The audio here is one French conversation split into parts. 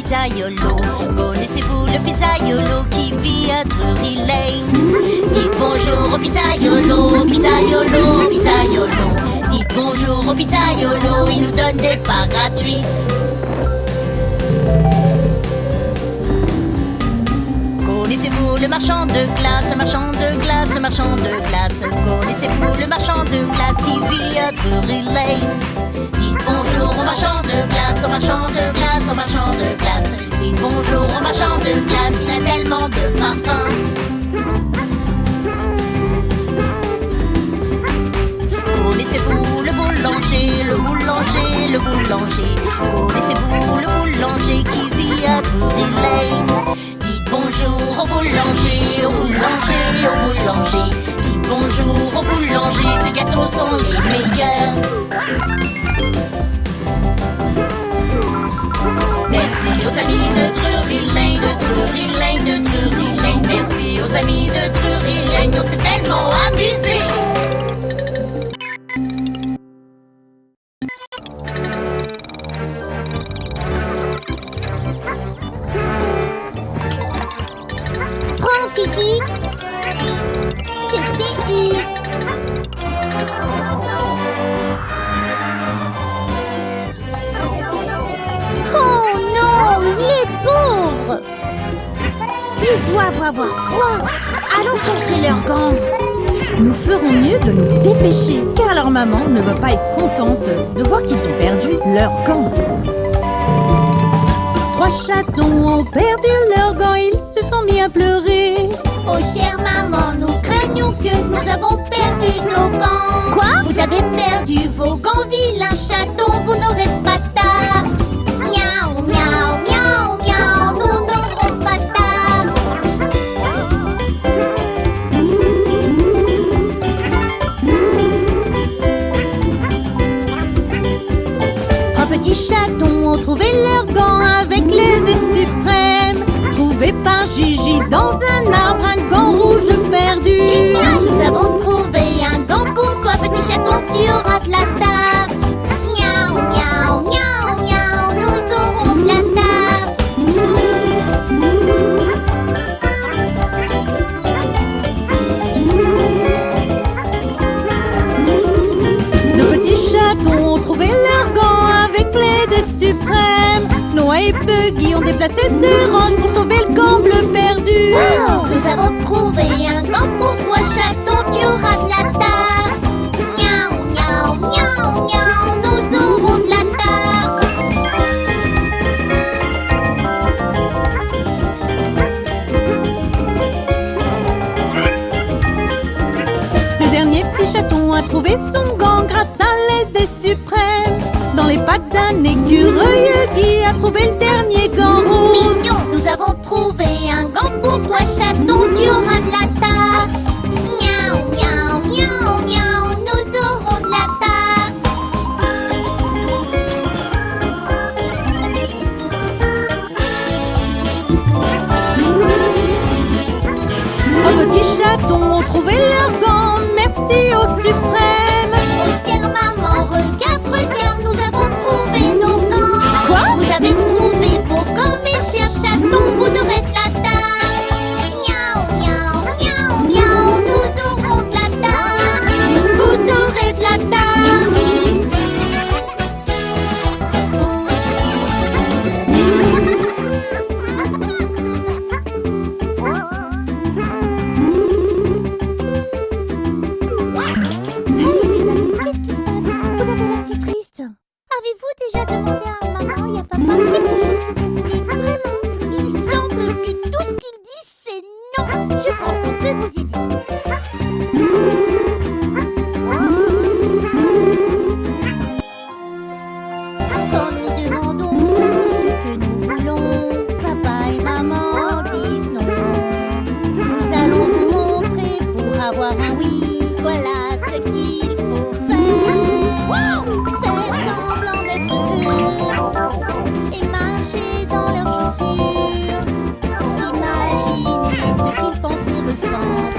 pizzaiolo. Connaissez-vous le pizzaiolo qui vit à Drury Lane? Dites bonjour au pizzaiolo, pizzaiolo, pizzaiolo. Dites bonjour au pizzaiolo, il nous donne des parts gratuites. Connaissez-vous le marchand de glace, le marchand de glace, le marchand de glace? Connaissez-vous le marchand de glace qui vit à Drury Lane? Dites bonjour au marchand de glace, au marchand de glace, au marchand de glace. Dites bonjour au marchand de glace, il a tellement de parfum. Connaissez-vous le boulanger, le boulanger, le boulanger? Connaissez-vous le boulanger qui vit à Drury Lane? Bonjour au boulanger, au boulanger, au boulanger. Dites bonjour au boulanger, ces gâteaux sont les meilleurs. Merci aux amis de Drury Lane, de Drury Lane, de Drury Lane. Merci aux amis de Drury Lane, on s'est tellement amusés. Kiki, je t'ai eu. Oh non, les pauvres. Ils doivent avoir froid. Allons chercher leurs gants. Nous ferons mieux de nous dépêcher, car leur maman ne va pas être contente de voir qu'ils ont perdu leurs gants. 3 chatons ont perdu leurs gants, ils se sont mis à pleurer. Oh chère maman, nous craignons que nous avons perdu nos gants. Quoi? Vous avez perdu vos gants, vilain chaton, vous n'aurez pas de tarte. Miaou, miaou, miaou, miaou, nous n'aurons pas de tarte. 3 petits chatons ont trouvé leurs gants avec l'aide des suprêmes. Trouvé par Gigi dans un arbre, un gant rouge perdu. Génial, nous avons trouvé un gant pour toi, petit chaton, tu auras de la tarte. Miaou, miaou, miaou, miaou, nous aurons de la tarte. Nos petits chatons ont trouvé leurs gants avec l'aide suprême. Noah et Buggy ont déplacé des roches pour sauver le gant bleu perdu. Wow, nous avons trouvé un gant pour toi, chaton, tu auras de la tarte. Miaou, miaou, miaou, miaou, nous aurons de la tarte. Le dernier petit chaton a trouvé son gant grâce à l'aide des suprêmes. Dans les pattes d'un écureuil, Guy a trouvé le dernier gant rose. Mignon, nous avons trouvé un gant pour toi, chaton, tu auras de la tarte. Miaou, miaou, miaou, miaou, nous aurons de la tarte. Trois petits chatons ont trouvé leurs gants, merci au suprême. Oh chère maman, regarde, regarde, nous avons trouvé nos gants. Quoi? Vous avez trouvé vos gants, mes chers chatons, vous aurez de la tarte. Miaou, miaou, miaou, miaou, nous aurons de la tarte. Vous aurez de la tarte. Hey les amis, qu'est-ce qui se passe? Vous avez l'air si triste. Avez-vous déjà demandé à maman et à papa quelque chose que vous voulez vraiment? Il semble que tout ce qu'ils disent c'est non. Je pense qu'on peut vous aider. Quand nous demandons ce que nous voulons, papa et maman disent non. Nous allons vous montrer pour avoir un oui, voilà ce qu'il faut faire. Faites semblant d'être heureux et marchez dans leurs chaussures. Imaginez ce qu'ils pensent et ressentent.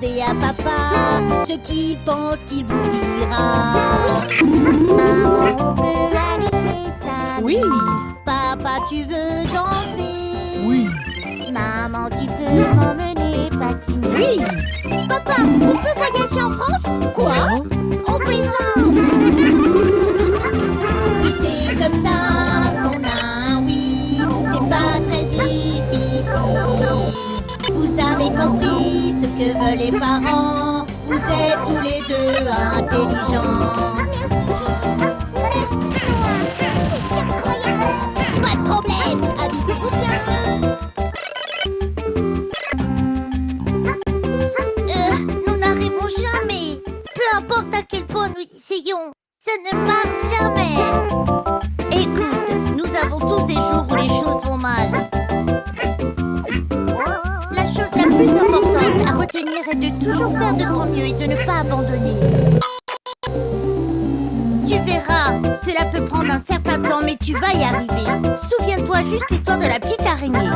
demandez à papa ce qu'il pense qu'il vous dira. Maman, on peut aller chez Samy. Oui. Papa, tu veux danser? Oui. Maman, tu peux m'emmener patiner? Oui. Papa, on peut voyager en France? Quoi? On plaisante! Oui, c'est comme ça qu'on a un oui. C'est pas très difficile. Vous avez compris ce que veulent les parents. Vous êtes tous les deux intelligents. Merci Gigi. Merci Noah. C'est incroyable. Pas de problème, amusez-vous bien. Nous n'arrivons jamais. Peu importe à quel point nous essayons, ça ne marche jamais. Écoute, nous avons tous des jours où les choses vont mal. La chose la plus importante à retenir est de toujours faire de son mieux et de ne pas abandonner. Tu verras, cela peut prendre un certain temps, mais tu vas y arriver. Souviens-toi juste l'histoire de la petite araignée.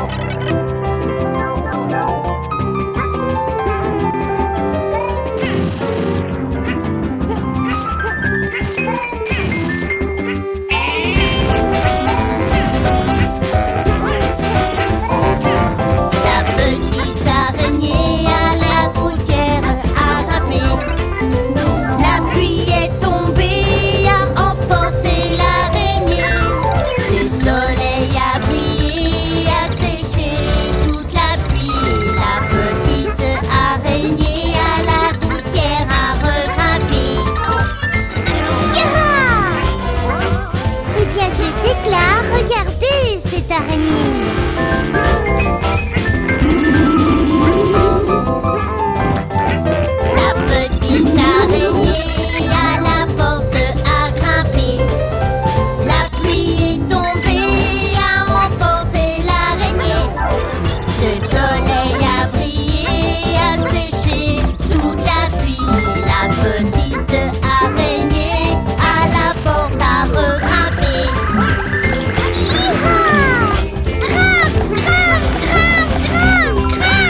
La petite araignée à la gouttière a grimpé. La pluie est tombée, a emporté l'araignée. Le soleil a brillé, a séché toute la pluie. La petite araignée à la gouttière a regrimpé. Yaha! Eh bien, je déclare, regardez cette araignée. La petite araignée à la porte a grimpé. La pluie est tombée, a emporté l'araignée. Le soleil a brillé, a séché toute la pluie. La petite araignée à la porte a regrimpé. Hi-ha! Grimpe, grimpe, grimpe, grimpe, grimpe.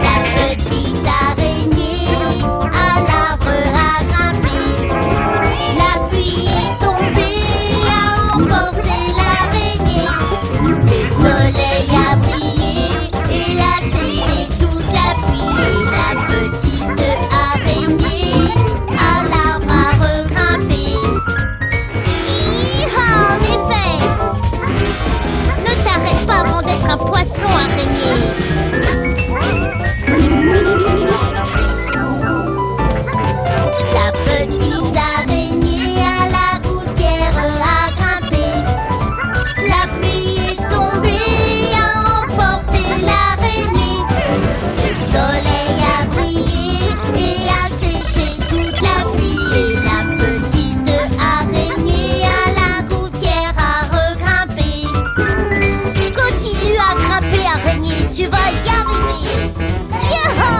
La petite araignée à l'arbre a grimpé. La pluie est tombée, a emporté l'araignée. Le soleil a brillé et a séché toute la pluie. La petite araignée à l'arbre a regrimpé. Hi-ha, en effet! Ne t'arrête pas avant d'être un poisson araignée. La petite araignée à la gouttière a grimpé. La pluie est tombée, a emporté l'araignée. Le soleil a brillé et a séché toute la pluie. La petite araignée à la gouttière a regrimpé. Continue à grimper, araignée, tu vas y arriver. Yaha!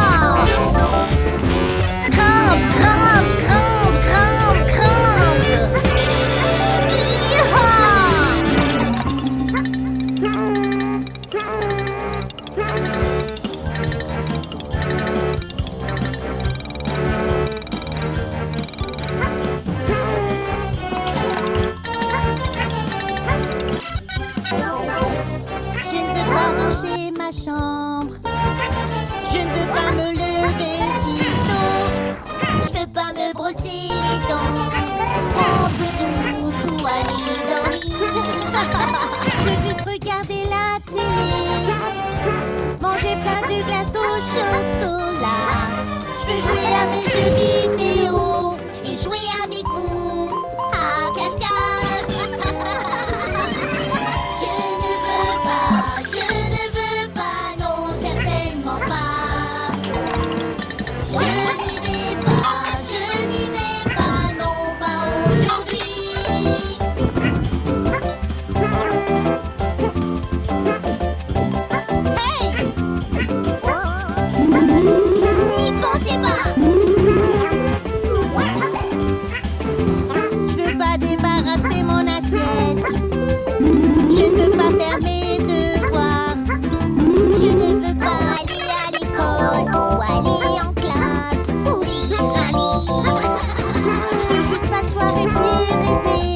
Grimpe, grimpe, grimpe, grimpe, grimpe. Yaha! Je ne veux pas ranger ma chambre. Je ne veux pas me lever si tôt. Je veux pas me brosser les dents, prendre une douche ou aller dormir. Je veux juste regarder la télé, manger plein de glace au chocolat. Je veux jouer à mes jeux vidéo et jouer avec vous à cache-cache. Je ne veux pas, non, certainement pas. Je n'y vais pas, non, pas aujourd'hui. Hey! N'y pensez pas! Je ne veux pas faire mes devoirs. Je ne veux pas aller à l'école ou aller en classe ou lire un livre. Je veux juste m'asseoir et puis rêver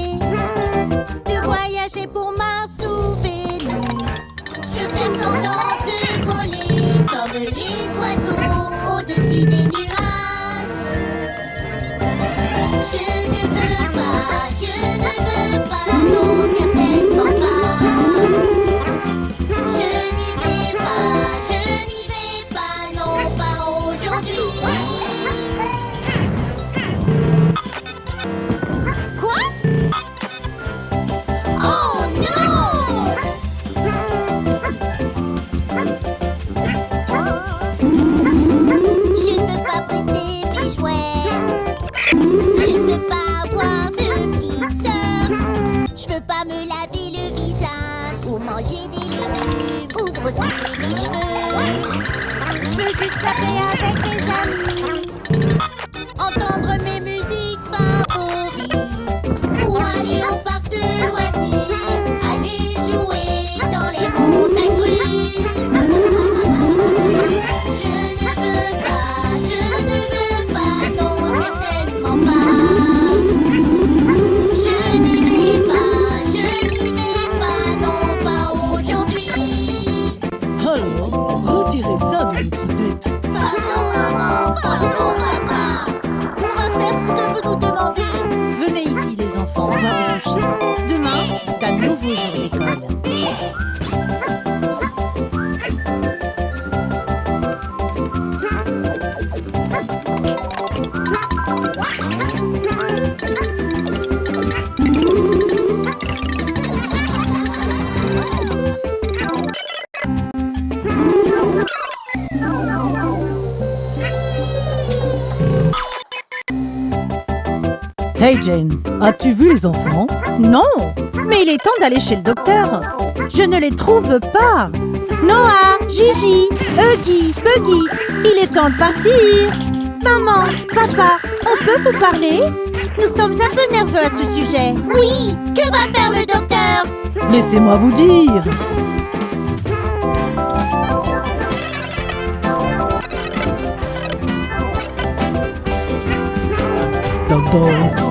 de voyager pour Mars ou Vénus. Je fais semblant de voler comme les oiseaux au-dessus des nuages. Je ne veux pas, non, certainement pas. Je n'y vais pas, non, pas aujourd'hui. Quoi? Oh non! Je ne veux pas prêter mes jouets. Je ne veux pas avoir de petite sœur. Je veux pas me laver le visage ou manger des légumes ou brosser mes cheveux. Je veux juste taper avec mes amis, entendre mes musiques favorites ou aller au parc de loisirs, aller jouer dans les montagnes russes. Je ne veux pas, non, certainement pas. Je n'y vais pas, non, pas aujourd'hui. Alors, retirez ça de votre tête. Pardon maman, pardon papa. On va faire ce que vous nous demandez. Venez ici les enfants, on va vous coucher. Demain, c'est un nouveau jour d'école. Hey Jane, as-tu vu les enfants? Non, mais il est temps d'aller chez le docteur. Je ne les trouve pas. Noah, Gigi, Huggy, Buggy, il est temps de partir. Maman, papa, on peut vous parler? Nous sommes un peu nerveux à ce sujet. Oui, que va faire le docteur? Laissez-moi vous dire. D'abord,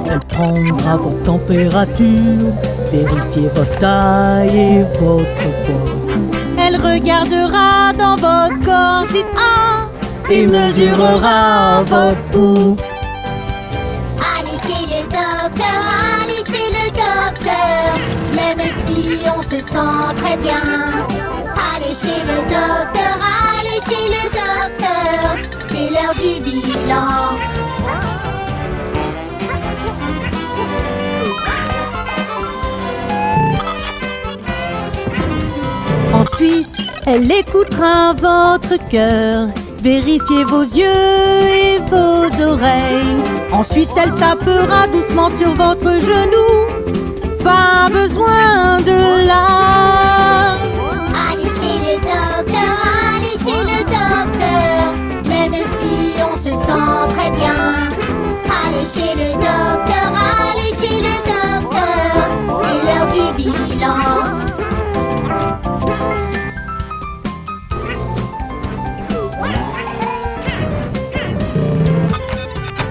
elle prendra votre température, vérifier votre taille et votre poids. Elle regardera dans votre corps, dites ah, et mesurera votre pouls. Allez chez le docteur, même si on se sent très bien. Allez chez le docteur, c'est l'heure du bilan. Ensuite, elle écoutera votre cœur, vérifier vos yeux et vos oreilles. Ensuite, elle tapera doucement sur votre genou. Pas besoin de là. Allez chez le docteur, même si on se sent très bien. Allez chez le docteur, c'est l'heure du bilan.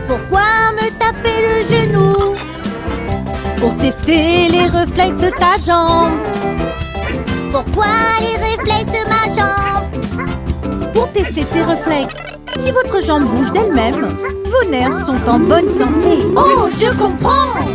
Pourquoi me taper le genou? Pour tester les réflexes de ta jambe. Pourquoi les réflexes de ma jambe? Pour tester tes réflexes. Si votre jambe bouge d'elle-même, vos nerfs sont en bonne santé. Oh, je comprends!